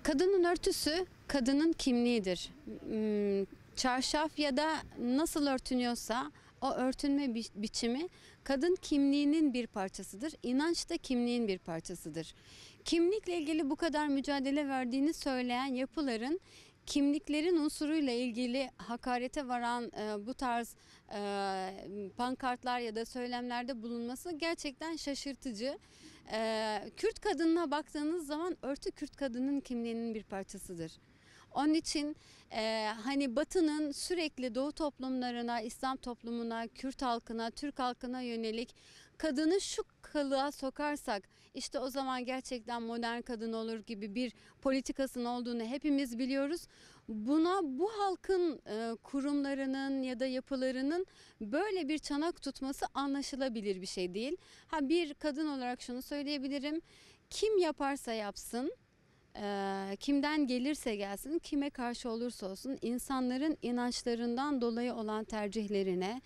Kadının örtüsü kadının kimliğidir. Çarşaf ya da nasıl örtünüyorsa o örtünme biçimi kadın kimliğinin bir parçasıdır. İnanç da kimliğin bir parçasıdır. Kimlikle ilgili bu kadar mücadele verdiğini söyleyen yapıların kimliklerin unsuruyla ilgili hakarete varan bu tarz pankartlar ya da söylemlerde bulunması gerçekten şaşırtıcı. Kürt kadınına baktığınız zaman örtü Kürt kadının kimliğinin bir parçasıdır. Onun için hani Batı'nın sürekli Doğu toplumlarına, İslam toplumuna, Kürt halkına, Türk halkına yönelik kadını şu kılığa sokarsak işte o zaman gerçekten modern kadın olur gibi bir politikasının olduğunu hepimiz biliyoruz. Buna bu halkın kurumlarının ya da yapılarının böyle bir çanak tutması anlaşılabilir bir şey değil. Bir kadın olarak şunu söyleyebilirim. Kim yaparsa yapsın, kimden gelirse gelsin, kime karşı olursa olsun insanların inançlarından dolayı olan tercihlerine,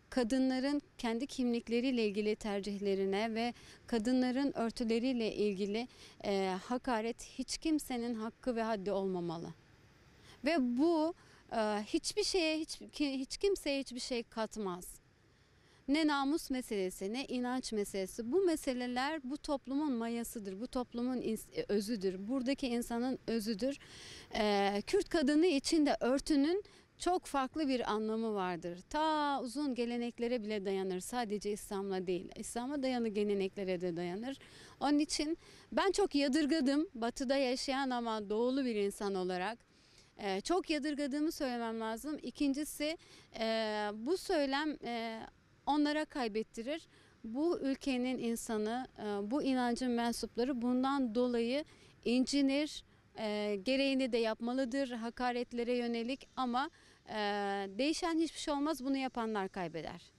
kadınların kendi kimlikleriyle ilgili tercihlerine ve kadınların örtüleriyle ilgili hakaret hiç kimsenin hakkı ve haddi olmamalı. Ve bu hiçbir şeye, hiç kimseye hiçbir şey katmaz. Ne namus meselesi, ne inanç meselesi. Bu meseleler bu toplumun mayasıdır, bu toplumun özüdür, buradaki insanın özüdür. Kürt kadını için de örtünün çok farklı bir anlamı vardır. Ta uzun geleneklere bile dayanır. Sadece İslam'la değil. İslam'a dayalı geleneklere de dayanır. Onun için ben çok yadırgadım. Batı'da yaşayan ama doğulu bir insan olarak. Çok yadırgadığımı söylemem lazım. İkincisi bu söylem onlara kaybettirir. Bu ülkenin insanı, bu inancın mensupları bundan dolayı incinir, gereğini de yapmalıdır hakaretlere yönelik ama değişen hiçbir şey olmaz, bunu yapanlar kaybeder.